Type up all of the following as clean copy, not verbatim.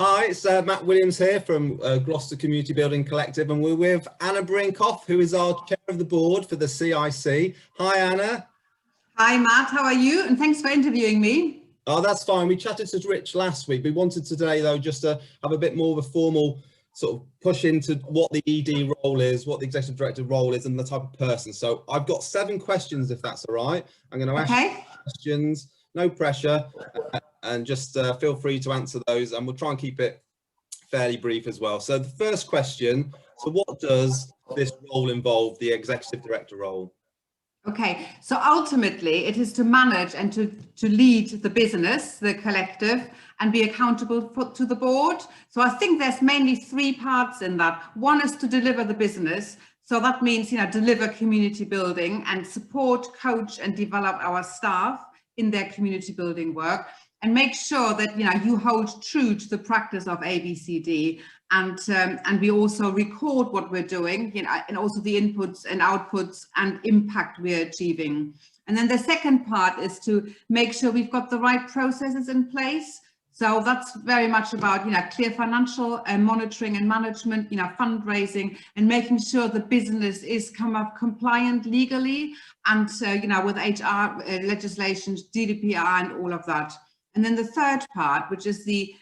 Hi, it's Matt Williams here from Gloucester Community Building Collective, and we're with Anna Brinkoff, who is our chair of the board for the CIC. Hi, Anna. Hi, Matt. How are you? And thanks for interviewing me. Oh, that's fine. We chatted to Rich last week. We wanted today, though, just to have a bit more of a formal sort of push into what the ED role is, what the executive director role is, and the type of person. So I've got 7 questions, if that's all right. I'm going to ask you questions, no pressure, and just feel free to answer those, and we'll try and keep it fairly brief as well. So the first question, so what does this role involve, the executive director role? Okay, so ultimately it is to manage and to lead the business, the collective, and be accountable to the board. So I think there's mainly 3 parts in that. One is to deliver the business. So that means, deliver community building and support, coach, and develop our staff in their community building work, and make sure that you hold true to the practice of ABCD, and we also record what we're doing, and also the inputs and outputs and impact we're achieving. And then the second part is to make sure we've got the right processes in place. So that's very much about clear financial monitoring and management, fundraising, and making sure the business is compliant legally, and with HR legislations, GDPR, and all of that. And then the third part, which is the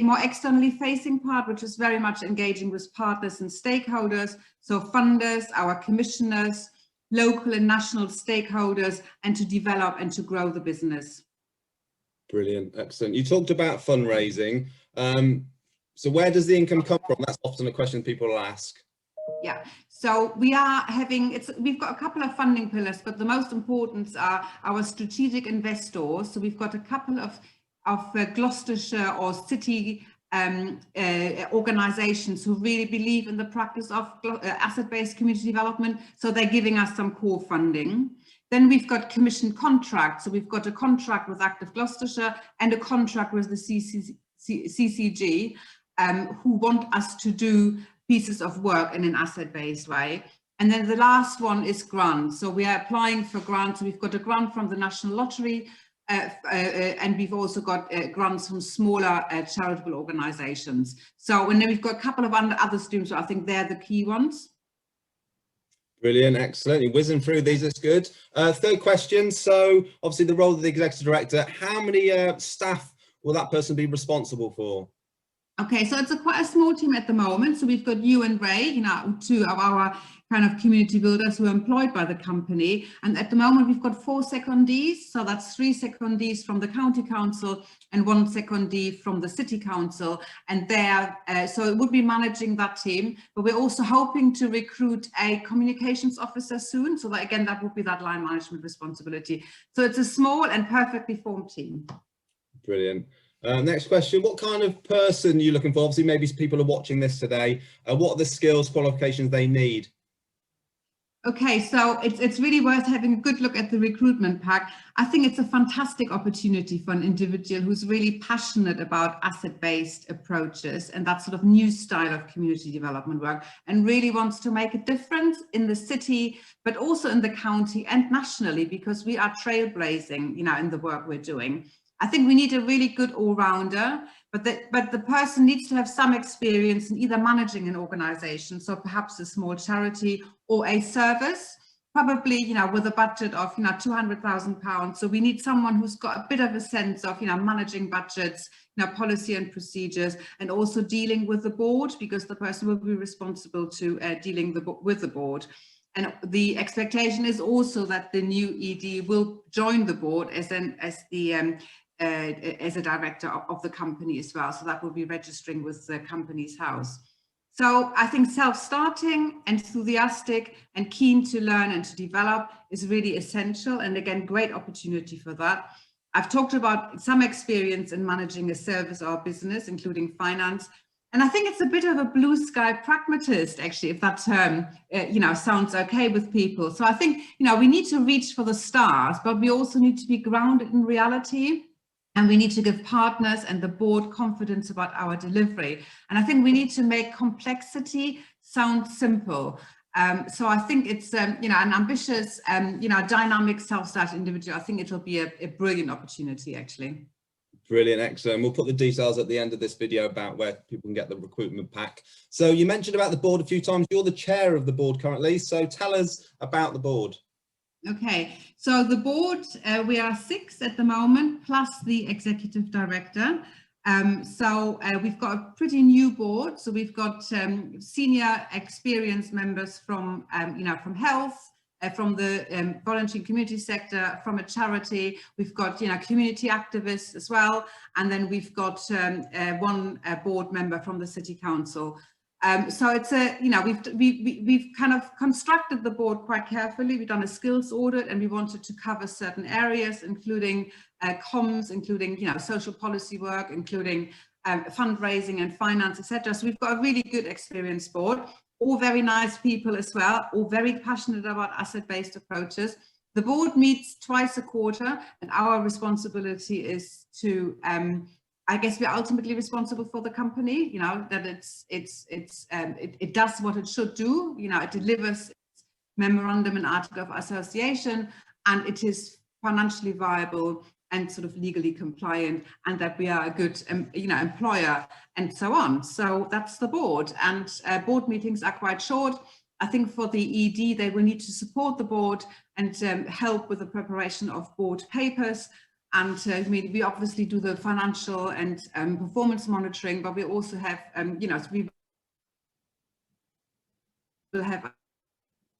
more externally facing part, which is very much engaging with partners and stakeholders, so funders, our commissioners, local and national stakeholders, and to develop and to grow the business. Brilliant, excellent. You talked about fundraising. So where does the income come from? That's often a question people will ask. Yeah, so we've got a couple of funding pillars, but the most important are our strategic investors. So we've got a couple of Gloucestershire or city organizations who really believe in the practice of asset-based community development. So they're giving us some core funding. Then we've got commission contracts. So we've got a contract with Active Gloucestershire and a contract with the CCG, who want us to do pieces of work in an asset-based way. And then the last one is grants. So we are applying for grants. So we've got a grant from the National Lottery, and we've also got grants from smaller charitable organizations. So, and then we've got a couple of other streams, so I think they're the key ones. Brilliant, excellent. You're whizzing through these, that's good. Third question, so obviously the role of the executive director, how many staff will that person be responsible for? Okay, so it's quite a small team at the moment. So we've got you and Ray, 2 of our kind of community builders who are employed by the company. And at the moment, we've got 4 secondees. So that's 3 secondees from the county council and 1 secondee from the city council. And so it would be managing that team. But we're also hoping to recruit a communications officer soon. So that, again, that would be that line management responsibility. So it's a small and perfectly formed team. Brilliant. Next question, what kind of person are you looking for? Obviously, maybe people are watching this today. What are the skills, qualifications they need? Okay, so it's really worth having a good look at the recruitment pack. I think it's a fantastic opportunity for an individual who's really passionate about asset-based approaches and that sort of new style of community development work, and really wants to make a difference in the city, but also in the county and nationally, because we are trailblazing, in the work we're doing. I think we need a really good all-rounder, but the person needs to have some experience in either managing an organization, so perhaps a small charity or a service, probably, with a budget of, £200,000. So we need someone who's got a bit of a sense of, managing budgets, policy and procedures, and also dealing with the board, because the person will be responsible to dealing with the board. And the expectation is also that the new ED will join the board as a director of the company as well. So that will be registering with the company's house. So I think self-starting, enthusiastic, and keen to learn and to develop is really essential. And again, great opportunity for that. I've talked about some experience in managing a service or business, including finance. And I think it's a bit of a blue sky pragmatist, actually, if that term, sounds okay with people. So I think, we need to reach for the stars, but we also need to be grounded in reality. And we need to give partners and the board confidence about our delivery. And I think we need to make complexity sound simple. So I think it's, an ambitious, dynamic self-started individual. I think it'll be a brilliant opportunity, actually. Brilliant, excellent. We'll put the details at the end of this video about where people can get the recruitment pack. So you mentioned about the board a few times. You're the chair of the board currently, so tell us about the board. Okay, so the board, we are 6 at the moment, plus the executive director. We've got a pretty new board. So we've got senior experienced members from, from health, from the voluntary community sector, from a charity. We've got, community activists as well. And then we've got one board member from the city council. So it's a, we've kind of constructed the board quite carefully. We've done a skills audit and we wanted to cover certain areas, including comms, including, social policy work, including fundraising and finance, etc. So we've got a really good experienced board, all very nice people as well, all very passionate about asset-based approaches. The board meets twice a quarter and our responsibility is to, I guess we're ultimately responsible for the company, that it does what it should do, it delivers its memorandum and article of association, and it is financially viable and sort of legally compliant, and that we are a good, employer and so on. So that's the board, and board meetings are quite short. I think for the ED, they will need to support the board and help with the preparation of board papers. And we obviously do the financial and performance monitoring, but we also have, we will have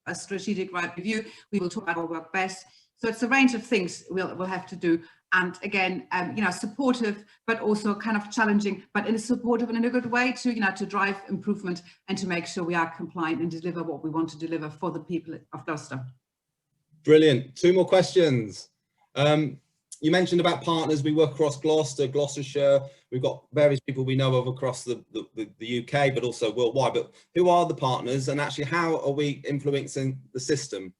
a strategic review. We will talk about our work best. So it's a range of things we'll have to do. And again, supportive, but also kind of challenging, but in a supportive and in a good way to, to drive improvement and to make sure we are compliant and deliver what we want to deliver for the people of Gloucester. Brilliant. 2 more questions. You mentioned about partners. We work across Gloucester, Gloucestershire. We've got various people we know of across the UK, but also worldwide. But who are the partners, and actually how are we influencing the system?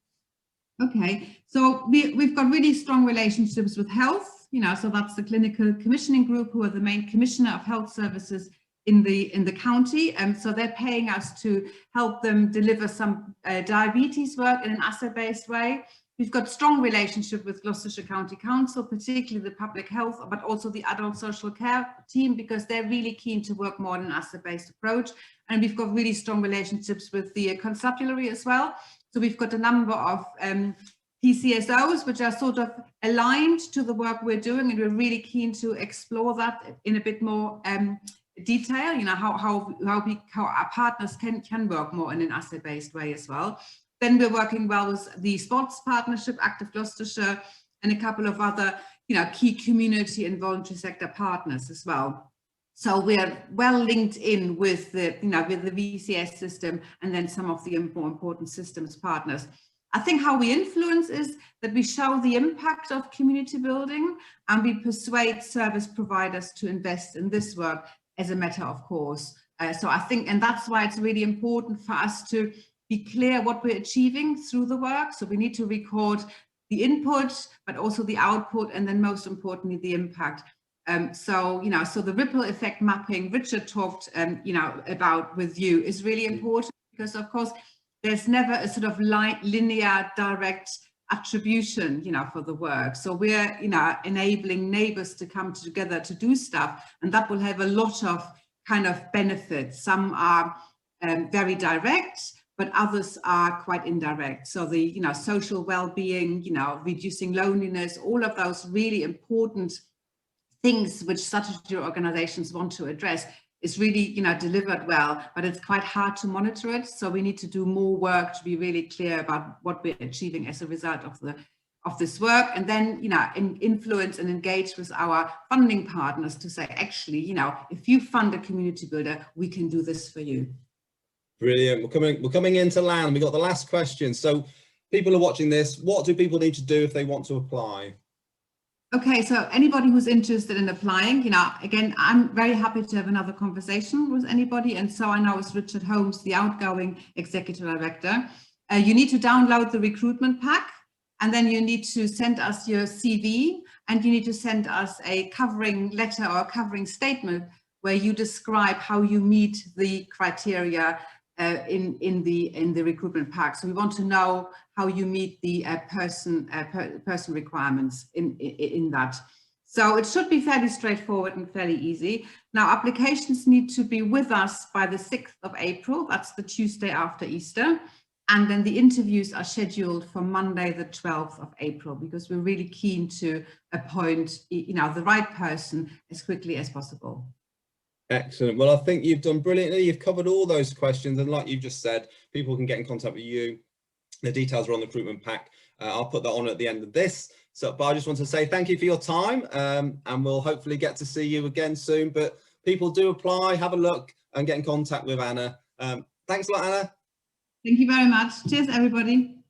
Okay, so we've got really strong relationships with health, so that's the clinical commissioning group, who are the main commissioner of health services in the county. And so they're paying us to help them deliver some diabetes work in an asset-based way. We've got strong relationship with Gloucestershire County Council, particularly the public health, but also the adult social care team, because they're really keen to work more on an asset-based approach. And we've got really strong relationships with the constabulary as well. So we've got a number of PCSOs, which are sort of aligned to the work we're doing, and we're really keen to explore that in a bit more detail, how our partners can work more in an asset-based way as well. Then we're working well with the Sports Partnership, Active Gloucestershire, and a couple of other, key community and voluntary sector partners as well. So we're well linked in with the, with the VCS system, and then some of the more important systems partners. I think how we influence is that we show the impact of community building, and we persuade service providers to invest in this work as a matter of course. So I think, and that's why it's really important for us to be clear what we're achieving through the work. So we need to record the input, but also the output, and then most importantly, the impact. So the ripple effect mapping Richard talked, about with you is really important, because of course, there's never a sort of linear direct attribution, for the work. So we're, enabling neighbors to come together to do stuff, and that will have a lot of kind of benefits. Some are very direct, but others are quite indirect. So the, social well-being, reducing loneliness, all of those really important things which statutory organizations want to address is really, delivered well, but it's quite hard to monitor it. So we need to do more work to be really clear about what we're achieving as a result of this work, and then, influence and engage with our funding partners to say, actually, if you fund a community builder, we can do this for you. Brilliant. We're coming into land. We got the last question. So people are watching this. What do people need to do if they want to apply? Okay, so anybody who's interested in applying, again, I'm very happy to have another conversation with anybody. And so I know it's Richard Holmes, the outgoing executive director. You need to download the recruitment pack, and then you need to send us your CV, and you need to send us a covering letter or a covering statement where you describe how you meet the criteria in the recruitment pack. So we want to know how you meet the person requirements in that. So it should be fairly straightforward and fairly easy. Now, applications need to be with us by the 6th of April. That's the Tuesday after Easter. And then the interviews are scheduled for Monday, the 12th of April, because we're really keen to appoint, the right person as quickly as possible. Excellent. Well, I think you've done brilliantly. You've covered all those questions. And like you've just said, people can get in contact with you. The details are on the recruitment pack. I'll put that on at the end of this. So, but I just want to say thank you for your time, and we'll hopefully get to see you again soon. But people do apply, have a look, and get in contact with Anna. Thanks a lot, Anna. Thank you very much. Cheers, everybody.